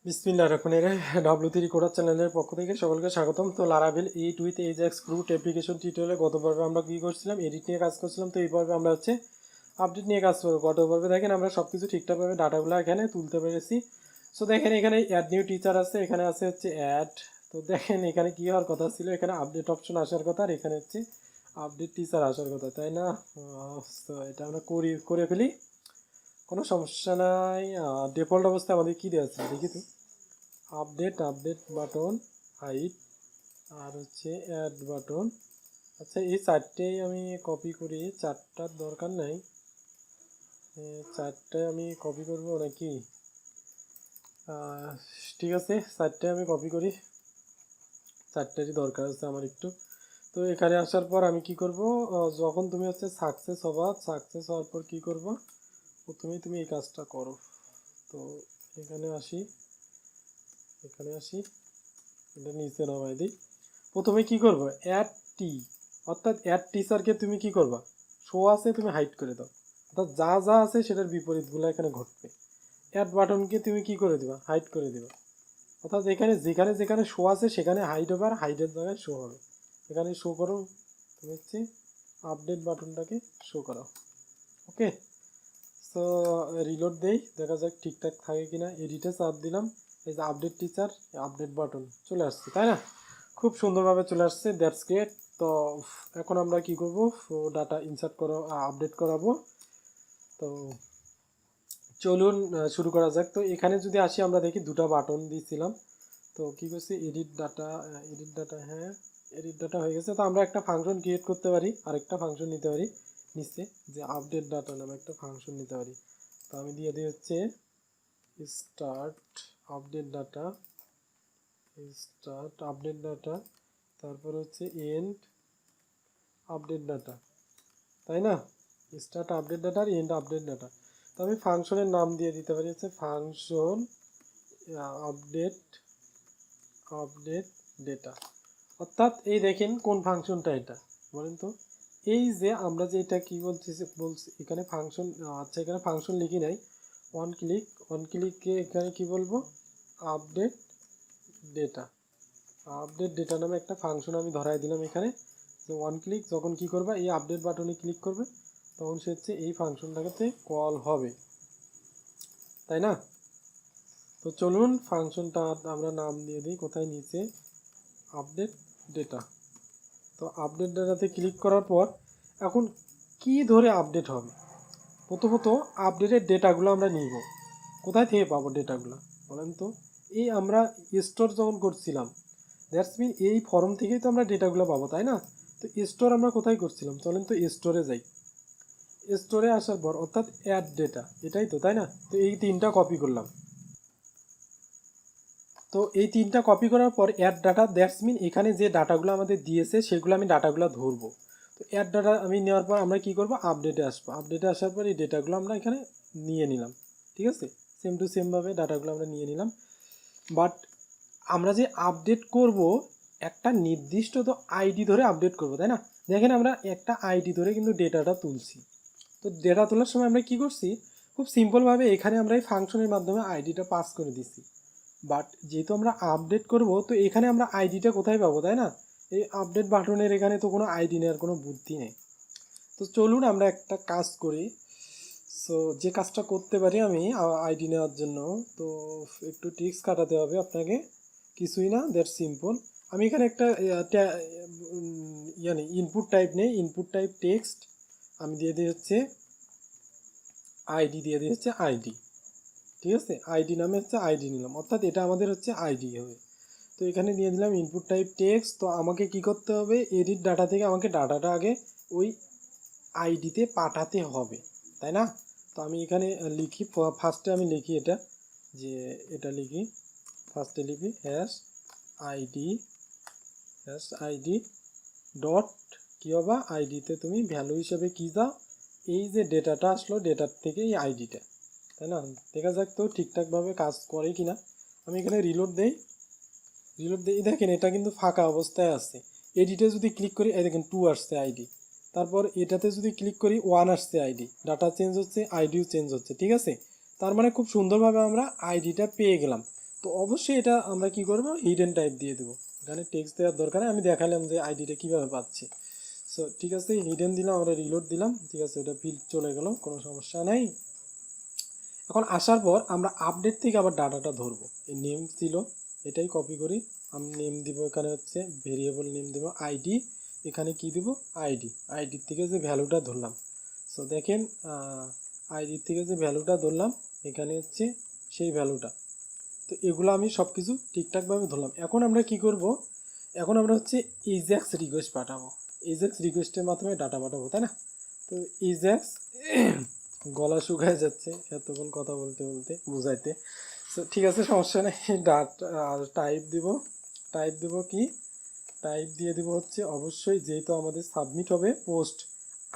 বিসমিল্লাহির রহমানির রহিম। W3 coder চ্যানেলের পক্ষ থেকে সকলকে স্বাগতম। তো Laravel 8 with ajax root application টিউটোরিয়ালে গত পর্বে আমরা কি করছিলাম, এডিট নিয়ে কাজ করছিলাম। তো এই পর্বে আমরা আপডেট নিয়ে কাজ করবো। গত পর্বে দেখেন আমরা সব কিছু ঠিকঠাকভাবে ডাটাগুলো এখানে তুলতে পেরেছি। সো দেখেন এখানে অ্যাড নিউ টিচার আছে, এখানে আছে অ্যাড। তো দেখেন এখানে কি হওয়ার কথা ছিল, এখানে আপডেট অপশন আসার কথা, আর এখানে আপডেট টিচার আসার কথা, তাই না? তো এটা আমরা করে ফেলি, কোনো সমস্যা নাই। ডিফল্ট অবস্থায় আমাদের কী দেওয়া আছে দেখি তো, আপডেট বাটন, হাইট, আর অ্যাড বাটন। আচ্ছা, এই চারটেই আমি কপি করি, চারটার দরকার নাই, চারটায় আমি কপি করব নাকি? ঠিক আছে, চারটায় আমি কপি করি, চারটারই দরকার আছে আমার একটু। তো এখানে আসার পর আমি কি করব, যখন তুমি সাকসেস হওয়ার পর কি করব, প্রথমেই তুমি এই কাজটা করো। তো এখানে আসি, এটা নিচে নামাই দিই। প্রথমে কি করব, অ্যাড টি, অর্থাৎ অ্যাড টিচারকে তুমি কি করবা, শো আছে তুমি হাইড করে দাও, অর্থাৎ যা যা আছে সেটার বিপরীতগুলো এখানে ঘটবে। অ্যাড বাটনকে তুমি কি করে দিবা, হাইড করে দিবা, অর্থাৎ এখানে যেখানে যেখানে শো আছে সেখানে হাইড হবে, আর হাইডের জায়গায় শো হবে। এখানে শো করো, তুমি আপডেট বাটনটাকে শো করো। ওকে, সো রিলোড দেই, দেখা যাক ঠিকঠাক থাকে কিনা। এডিটে চাপ দিলাম, এই যে আপডেট টিচার, আপডেট বাটন চলে আসছে, তাই না? খুব সুন্দরভাবে চলে আসছে, দ্যাটস গ্রেট। তো এখন আমরা কি করব, ডাটা ইনসার্ট করো, আপডেট করাবো। তো চলুন শুরু করা যাক। তো এখানে যদি আসি, আমরা দেখি দুটো বাটন দিয়েছিলাম। তো কি করছি, এডিট ডাটা, হ্যাঁ এডিট ডাটা হয়ে গেছে। তো আমরা একটা ফাংশন ক্রিয়েট করতে পারি, আরেকটা ফাংশন নিতে পারি নিচে, যে আপডেট ডাটা নামে একটা ফাংশন নিতে পারি। তো আমি দিয়ে দিই স্টার্ট আপডেট ডাটা, তারপর এন্ড আপডেট ডাটা, তাই না? স্টার্ট আপডেট ডাটা আর এন্ড আপডেট ডাটা। তো আমি ফাংশনের নাম দিয়ে দিতে পারি ফাংশন আপডেট আপডেট ডেটা। অর্থাৎ এই দেখেন কোন ফাংশনটা, এটা বলেন তো। এই যে আমরা যে এটা কি বলছি এখানে ফাংশন, আচ্ছা এখানে ফাংশন লিখি নাই, ওয়ান ক্লিকে এখানে কি বলবো, আপডেট ডেটা। আপডেট ডেটা নামে একটা ফাংশন আমি ধরাই দিলাম এখানে। যে ওয়ান ক্লিক যখন কি করবে, এই আপডেট বাটনে ক্লিক করবে, তখন সে এই ফাংশনটাকে কল হবে, তাই না? তো চলুন ফাংশনটা আমরা নাম দিয়ে দিই, কোথায়, নিচে আপডেট ডেটা। তো আপডেট ডেটাতে ক্লিক করার পর এখন কি ধরে আপডেট হবে, প্রথমত আপডেটের ডেটাগুলো আমরা নিব, কোথায় থেকে পাবো ডেটাগুলো বলেন তো? এই আমরা স্টোর যখন করছিলাম, দ্যাটস মিন এই ফর্ম থেকেই তো আমরা ডেটাগুলো পাবো, তাই না? তো স্টোর আমরা কোথায় করছিলাম, চলেন তো স্টোরে যাই। স্টোরে আসার পর অর্থাৎ অ্যাড ডেটা, এটাই তো, তাই না? তো এই তিনটা কপি করলাম। তো এই তিনটা কপি করার পর অ্যাড ডাটা, দ্যাটস মিন এখানে যে ডাটাগুলো আমাদের দিয়েছে সেগুলো আমি ডাটাগুলো ধরবো। তো অ্যাড ডাটা আমি নেওয়ার পর আমরা কি করব, আপডেটে আসবো। আপডেটে আসার পর এই ডেটাগুলো আমরা এখানে নিয়ে নিলাম, ঠিক আছে? সেম টু সেমভাবে ডাটাগুলো আমরা নিয়ে নিলাম। বাট আমরা যে আপডেট করব, একটা নির্দিষ্ট তো আইডি ধরে আপডেট করব, তাই না? দেখেন আমরা একটা আইডি ধরে কিন্তু ডেটাটা তুলছি। তো ডেটা তোলার সময় আমরা কি করছি, খুব সিম্পলভাবে এখানে আমরা এই ফাংশনের মাধ্যমে আইডিটা পাস করে দিচ্ছি। বাট যেহেতু আমরা আপডেট করব, তো এখানে আমরা আইডিটা কোথায় পাবো, তাই না? এই আপডেট বাটনের এখানে তো কোনো আইডি নেওয়ার কোনো বুদ্ধি নেই। তো চলুন আমরা একটা কাজ করি। সো যে কাজটা করতে পারি আমি আইডি নেওয়ার জন্য, তো একটু ট্রিক্স কাটাতে হবে আপনাকে, কিছুই না, দ্যাটস সিম্পল। আমি এখানে একটা ইনপুট টাইপ নেই, ইনপুট টাইপ টেক্সট, আমি দিয়ে দিই আইডি, দিয়ে দিই আইডি, ঠিক আছে? আইডি নামে আইডি নিলাম, অর্থাৎ এটা আমাদের আইডি হবে। তো এখানে দিয়ে দিলাম ইনপুট টাইপ টেক্সট। তো আমাকে কি করতে হবে, এডিট ডাটা থেকে আমাকে ডাটাটা আগে ওই আইডিতে পাঠাতে হবে, তাই না? তো আমি এখানে লিখি, ফার্স্টে আমি লিখি এটা, যে এটা লিখি, ফার্স্টে লিখি আইডি ডট কী হবে, আইডিতে তুমি ভ্যালু হিসেবে কী দাও, এই যে ডেটাটা আসলো ডেটার থেকে এই আইডিটা, তাই না? দেখা যাক তো ঠিকঠাকভাবে কাজ করে কিনা। আমি এখানে রিলোড দেই, দেখেন এটা কিন্তু ফাঁকা অবস্থায় আছে। এডিটে যদি ক্লিক করি, এই দেখেন 2 আসছে আইডি, তারপর এটাতে যদি ক্লিক করি 1 আসছে আইডি, ডাটা চেঞ্জ হচ্ছে, আইডিও চেঞ্জ হচ্ছে, ঠিক আছে? তার মানে খুব সুন্দরভাবে আমরা আইডিটা পেয়ে গেলাম। তো অবশ্যই এটা আমরা কি করব, হিডেন টাইপ দিয়ে দেবো, এখানে টেক্সট দেওয়ার দরকার নেই, আমি দেখালাম যে আইডিটা কীভাবে পাচ্ছি। সো ঠিক আছে, হিডেন দিলাম, আমরা রিলোড দিলাম, ঠিক আছে, এটা ফিল্ড চলে গেল, কোনো সমস্যা নাই। এখন আসার পর আমরা আপডেট থেকে আবার ডাটাটা ধরবো, এই নেম ছিল এটাই কপি করি, আমি নেম দিব, এখানে হচ্ছে ভেরিয়েবল নেম দেবো আইডি, এখানে কি দিব আইডির থেকে যে ভ্যালুটা ধরলাম। সো দেখেন আইডির থেকে যে ভ্যালুটা ধরলাম এখানে হচ্ছে সেই ভ্যালুটা। তো এগুলো আমি সব কিছু ঠিকঠাকভাবে ধরলাম। এখন আমরা কি করব, এখন আমরা হচ্ছে এজাক্স রিকোয়েস্ট পাঠাবো, এজাক্স রিকোয়েস্টের মাধ্যমে ডাটা পাঠাবো, তাই না? তো এজাক্স গলা শুকায় যাচ্ছে এতক্ষণ কথা বলতে বলতে বুঝাইতে। সো ঠিক আছে, সমস্যা নেই। টাইপ দিব কি, টাইপ দিয়ে দিব হচ্ছে অবশ্যই, যেহেতু আমাদের সাবমিট হবে পোস্ট।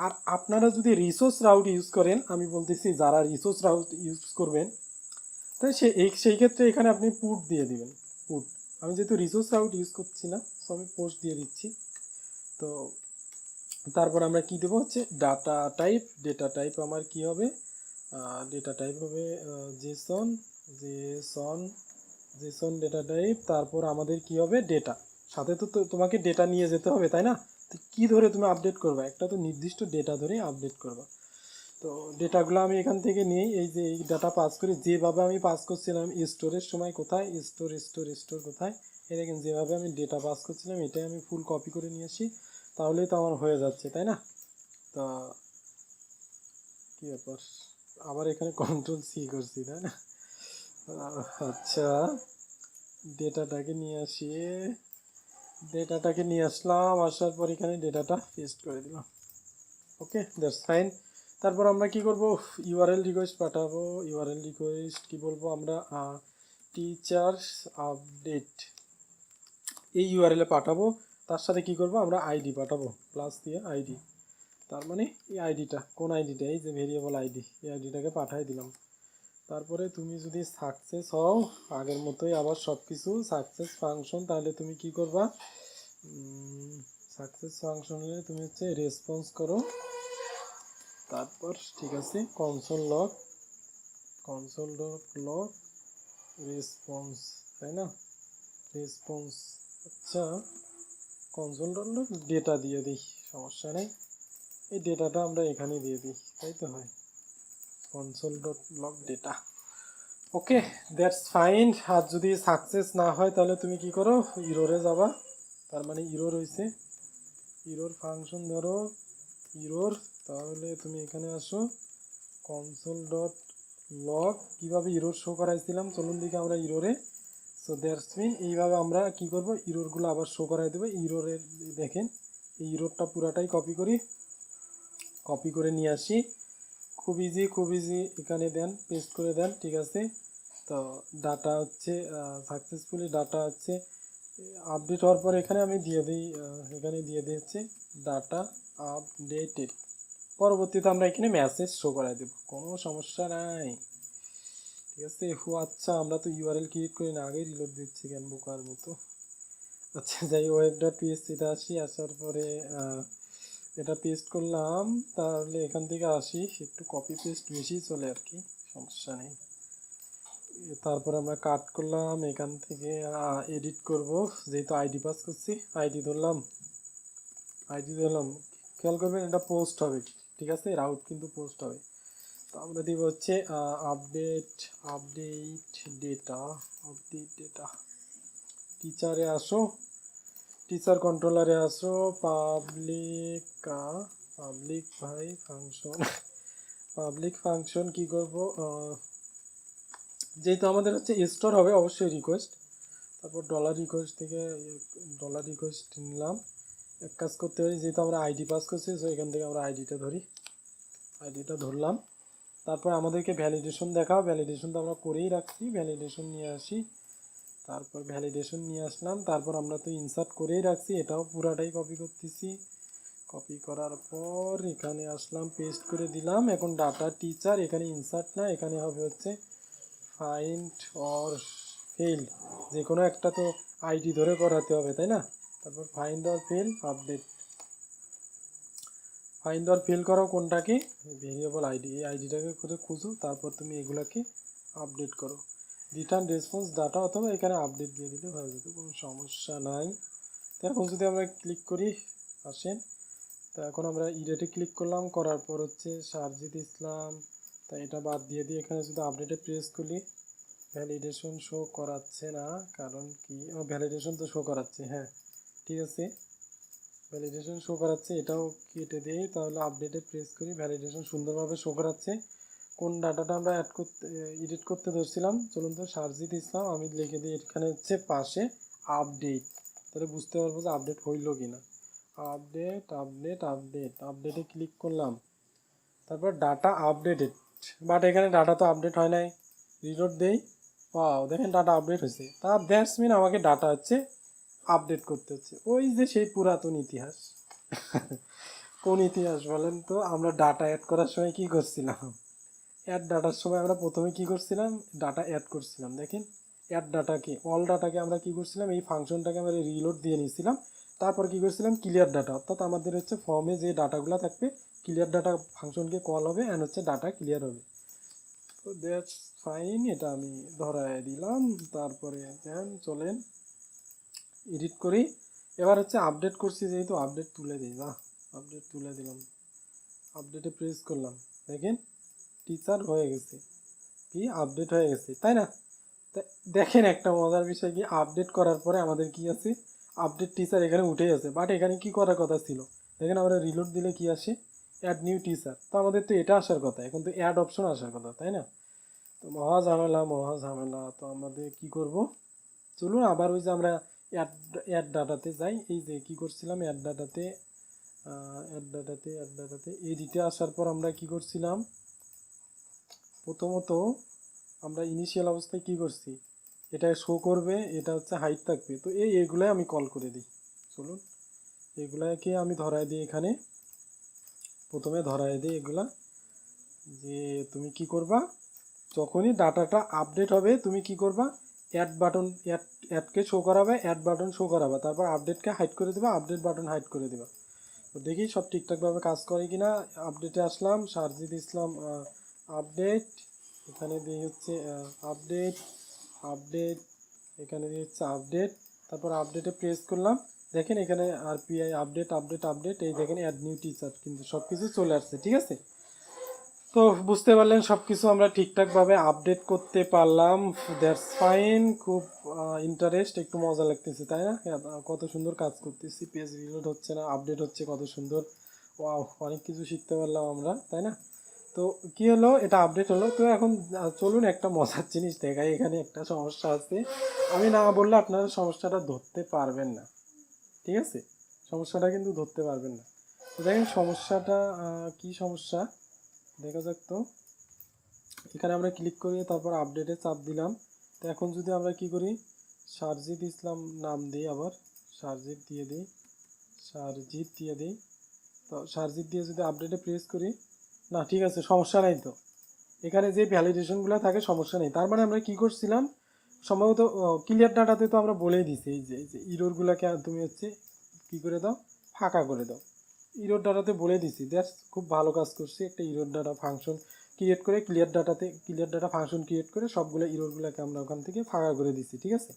আর আপনারা যদি রিসোর্স রাউট ইউজ করেন, আমি বলতেছি যারা রিসোর্স রাউট ইউজ করবেন, তাই সেই ক্ষেত্রে এখানে আপনি পুট দিয়ে দিবেন, পুট। আমি যেহেতু রিসোর্স রাউট ইউজ করছি না, সো আমি পোস্ট দিয়ে দিচ্ছি। তো তারপর আমরা কি দেবো হচ্ছে ডেটা টাইপ আমার কি হবে, ডেটা টাইপ হবে Jason Jason Jason data type. তারপর আমাদের কি হবে, ডেটা, সাথে তো তোমাকে ডেটা নিয়ে যেতে হবে, তাই না? তো কী ধরে তুমি আপডেট করবা, একটা তো নির্দিষ্ট ডেটা ধরে আপডেট করবা। তো ডেটাগুলো আমি এখান থেকে নিই, এই যে এই ডাটা পাস করি, যেভাবে আমি পাস করছিলাম স্টোরের সময়, কোথায় স্টোর কোথায়, এই দেখেন যেভাবে আমি ডেটা পাস করছিলাম এটাই আমি ফুল কপি করে নিয়ে আসি, তাহলেই তো আমার হয়ে যাচ্ছে, তাই না? তা কী ব্যাপার, আবার এখানে কন্ট্রোল সি করছি, তাই না? আচ্ছা, ডেটাটাকে নিয়ে আসলাম, আসার পর এখানে ডেটাটা পেস্ট করে দিলাম। ওকে, দ্যাটস ফাইন। তারপর আমরা কি করব, ইউআরএল রিকোয়েস্ট পাঠাবো। ইউআরএল রিকোয়েস্ট কি বলবো আমরা, টিচার্স আপডেট, এই ইউআরএলে পাঠাবো। তার সাথে কি করব, আমরা আইডি পাঠাবো, প্লাস দিয়ে আইডি, তার মানে এই আইডিটা, কোন আইডিটা, এই যে ভেরিয়েবল আইডি, এই আইডিটাকে পাঠিয়ে দিলাম। তারপরে তুমি যদি সাকসেস হও, আগের মতোই আবার সব কিছু সাকসেস ফাংশন, তাহলে তুমি কি করবা, সাকসেস ফাংশনে তুমি হচ্ছে রেসপন্স করো। তারপর ঠিক আছে, কনসোল লগ রেসপন্স, তাই না? রেসপন্স, আচ্ছা, কনসোল ডট লগ ডেটা দিয়ে দিই, সমস্যা নেই, এই ডেটাটা আমরা এখানে দিয়ে দিই, তাই তো হয়, console dot log data. Okay, that's fine. আর যদি সাকসেস না হয় তাহলে তুমি কি করো, ইরোরে যাবা, তার মানে ইরোর হয়েছে, ইরোর ফাংশন ধরো, ইরোর, তাহলে তুমি এখানে আসো, কনসোল ডট লগ, কীভাবে ইরোর শো করাইছিলাম চলুন দিকে আমরা ইরোরে। সো দ্যাটস মিন এইভাবে আমরা কি করব, ইরোরগুলো আবার শো করাই দেবো। ইরোরের দেখেন, এই ইরোরটা পুরাটাই কপি করে নিয়ে আসি, খুব ইজি, এখানে দেন, পেস্ট করে দেন, ঠিক আছে। তো ডাটা হচ্ছে সাকসেসফুলি ডাটা হচ্ছে আপডেট হওয়ার পর এখানে আমি দিয়ে দিই, এখানে দিয়ে দিই হচ্ছে ডাটা আপডেটেড। পরবর্তীতে আমরা এখানে মেসেজ শো করাই দেবো, কোনো সমস্যা নাই, ঠিক আছে। আচ্ছা, আমরা তো ইউআরএল ক্রিয়েট করি না, আগেই রিলোড দিচ্ছি কেন বোকার মতো। আচ্ছা, যাই ওয়েব ডট পিএসসিতে আসি, আসার পরে এটা পেস্ট করলাম, তাহলে এখান থেকে আসি, একটু কপি পেস্ট বেশি চলে আর কি, সমস্যা নেই। তারপর আমরা কাট করলাম, এখান থেকে এডিট করব, যেহেতু আইডি পাস করছি, আইডি ধরলাম, খেয়াল করবেন এটা পোস্ট হবে, ঠিক আছে, রাউট কিন্তু পোস্ট হবে। তো আমরা দিব হচ্ছে আপডেট ডেটা, টিচারে আসো, টিচার কন্ট্রোলারে আসো, পাবলিক ভাই ফাংশন, পাবলিক ফাংশন কি করব, যেহেতু আমাদের হচ্ছে স্টোর হবে অবশ্যই রিকোয়েস্ট, তারপর ডলার রিকোয়েস্ট নিলাম। এক কাজ করতে পারি, যেহেতু আমরা আইডি পাস করছি, সো এখান থেকে আমরা আইডিটা ধরলাম। তারপর আমাদেরকে ভ্যালিডেশন দেখাও, ভ্যালিডেশন তো আমরা করেই রাখছি, ভ্যালিডেশন নিয়ে আসি, তারপর ভ্যালিডেশন নিয়ে আসলাম, তারপর আমরা তো ইনসার্ট করেই রাখছি, এটাও পুরাটাই কপি করতেছি, কপি করার পর এখানে আসলাম, পেস্ট করে দিলাম। এখন ডাটা টিচার, এখানে ইনসার্ট না, এখানে হবে হচ্ছে ফাইন্ড অর ফেল, যে কোনো একটা তো আইডি ধরে করাতে হবে, তাই না? তারপর find or fail update, find or fail করো কোনটাকে, ভেরিয়েবল আইডি, এই আইডিটাকে করে খুঁজো, তারপর তুমি এগুলাকে আপডেট করো। রিটার্ন রেসপন্স ডাটা অথবা এখানে আপডেট দিয়ে দিলে হয়ে যেত, কোনো সমস্যা নাই। তো এখন যদি আমরা ক্লিক করি, আসেন, তো এখন আমরা ইডেটে ক্লিক করলাম, করার পর হচ্ছে সারজিৎ ইসলাম, তা এটা বাদ দিয়ে দিয়ে এখানে যদি আপডেটে প্রেস করি, ভ্যালিডেশন শো করাচ্ছে না, কারণ কি, ভ্যালিডেশন তো শো করাচ্ছে, হ্যাঁ ঠিক আছে, ভ্যালিডেশন শো করাচ্ছে, এটাও কেটে দিই, তাহলে আপডেটে প্রেস করি, ভ্যালিডেশন সুন্দরভাবে শো করাচ্ছে। কোন ডাটাটা আমরা অ্যাড করতে এডিট করতে ধরছিলাম, চলুন তো সারজিৎ ইসলাম আমি লিখে দিই এখানে হচ্ছে পাশে আপডেট, তাহলে বুঝতে পারবো যে আপডেট হইল কিনা। আপডেট আপডেট আপডেট, আপডেটে ক্লিক করলাম, তারপর ডাটা আপডেটেড, বাট এখানে ডাটা তো আপডেট হয় নাই, রিলোড দেই, ওয়াও দেখেন ডাটা আপডেট হয়েছে, তা দ্যাটস মিন আমাকে ডাটা হচ্ছে আপডেট করতে হচ্ছে। ওই যে সেই পুরাতন ইতিহাস। কোন ইতিহাস বলেন তো, আমরা ডাটা অ্যাড করার সময় কি করছিলাম, অ্যাড ডাটার সময় আমরা প্রথমে কি করছিলাম, ডাটা অ্যাড করছিলাম, দেখেন অ্যাড ডাটাকে, অল ডাটাকে আমরা কি করছিলাম, এই ফাংশনটাকে আমরা রিলোড দিয়ে নিয়েছিলাম, তারপর কি করছিলাম, ক্লিয়ার ডাটা, অর্থাৎ আমাদের হচ্ছে ফর্মে যে ডাটাগুলো থাকবে ক্লিয়ার ডাটা ফাংশনকে কল হবে অ্যান্ড হচ্ছে ডাটা ক্লিয়ার হবে। তো দ্যাটস ফাইন, এটা আমি ধরায় দিলাম। তারপরে দেন চলেন এডিট করি, এবার হচ্ছে আপডেট করছি যেহেতু আপডেট তুলে দিই, না আপডেট তুলে দিলাম, আপডেটে প্রেস করলাম, দেখেন টিচার হয়ে গেছে, কি আপডেট হয়ে গেছে, তাই না। দেখেন একটা মজার বিষয় কি, আপডেট করার পরে আমাদের কি আছে, আপডেট টিচার এখানে উঠে আছে, বাট এখানে কি করার কথা ছিল, দেখেন আমরা রিলোড দিলে কি আসে, অ্যাড নিউ টিচার, তো আমাদের তো এটা আসার কথা, এখন তো অ্যাড অপশন আসার কথা, তাই না। তো মহা ঝামেলা মহা ঝামেলা, তো আমাদের কি করব, চলুন আবার ওই যে আমরা অ্যাড অ্যাড ডাটাতে যাই, এই যে কি করছিলাম, অ্যাড ডাটাতে এডিটে আসার পর আমরা কি করছিলাম, প্রথমত আমরা ইনিশিয়াল অবস্থায় কি করছি, এটা শো করবে, এটা হচ্ছে হাইট থাকবে, তো এইগুলাই আমি কল করে দিই, চলুন এগুলাকে আমি ধরায় দিই, এখানে প্রথমে ধরায় দিই এগুলা, যে তুমি কি করবা, যখনই ডাটাটা আপডেট হবে তুমি কি করবা, অ্যাড বাটন অ্যাডকে শো করাবে, অ্যাড বাটন শো করাবা, তারপর আপডেটকে হাইড করে দেবা, আপডেট বাটন হাইড করে দেবা। তো দেখি সব ঠিকঠাকভাবে কাজ করে কিনা। আপডেটে আসলাম, সারজিৎ ইসলাম আপডেট, এখানে দিয়ে হচ্ছে আপডেট আপডেট, এখানে দিয়ে হচ্ছে আপডেট, তারপর আপডেটে প্রেস করলাম, দেখেন এখানে আরপিআই আপডেট আপডেট আপডেট, এই দেখেন অ্যাড নিউ টিচার, কিন্তু সব কিছু চলে আসছে, ঠিক আছে। তো বুঝতে পারলেন সব কিছু আমরা ঠিকঠাকভাবে আপডেট করতে পারলাম, দ্যাটস ফাইন, খুব ইন্টারেস্ট, একটু মজা লাগতেছে তাই না, কত সুন্দর কাজ করতেছি, পেজ রিলোড হচ্ছে না, আপডেট হচ্ছে কত সুন্দর, ওয়াও অনেক কিছু শিখতে পারলাম আমরা, তাই না। তো কি হলো, এটা আপডেট হলো, তো এখন চলুন একটা মজার জিনিস দেখাই, এখানে একটা সমস্যা আছে, আমি না বললে আপনারা সমস্যাটা ধরতে পারবেন না, ঠিক আছে, সমস্যাটা কিন্তু ধরতে পারবেন না। তো দেখেন সমস্যাটা কি সমস্যা, দেখা যাক তো, এখানে আমরা ক্লিক করি, তারপর আপডেটে চাপ দিলাম, তো এখন যদি আমরা কি করি, সারজিৎ ইসলাম নাম দিই, আবার সারজিৎ দিয়ে দিই, সারজিৎ দিয়ে দিই, তো সারজিৎ দিয়ে যদি আপডেটে প্রেস করি, না ঠিক আছে সমস্যা নাই, তো এখানে যে ভ্যালিডেশনগুলো থাকে সমস্যা নেই, তার মানে আমরা কি করছিলাম, সম্ভবত ক্লিয়ার ডাটাতে তো আমরা বলেই দিছি, এই যে ইরোরগুলোকে তুমি হচ্ছে কী করে দাও, ফাঁকা করে দাও, ইরোর ডাটাতে বলে দিছি, দ্যাটস খুব ভালো কাজ করছি, একটা ইরোর ডাটা ফাংশন ক্রিয়েট করে, ক্লিয়ার ডাটা ফাংশন ক্রিয়েট করে সবগুলো ইরোরগুলোকে আমরা ওখান থেকে ফাঁকা করে দিছি, ঠিক আছে।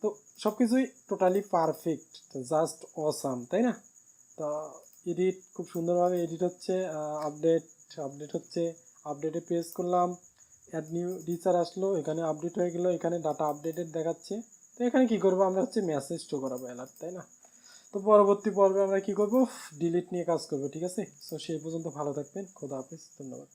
তো সব কিছুই টোটালি পারফেক্ট, জাস্ট অসাম, তাই না। তো এডিট খুব সুন্দরভাবে এডিট হচ্ছে, আপডেট আপডেট হচ্ছে, আপডেটে প্রেস করলাম, অ্যাড নিউ টিচার আসলো, এখানে আপডেট হয়ে গেলো, এখানে ডাটা আপডেটেড দেখাচ্ছে, তো এখানে কি করবো, আমরা হচ্ছে মেসেজ শো করাবো অ্যালার্ট, তাই না। তো পরবর্তী পর্বে আমরা কি করব, ডিলিট নিয়ে কাজ করবো, ঠিক আছে। তো সেই পর্যন্ত ভালো থাকবেন, খোদা হাফেজ, ধন্যবাদ।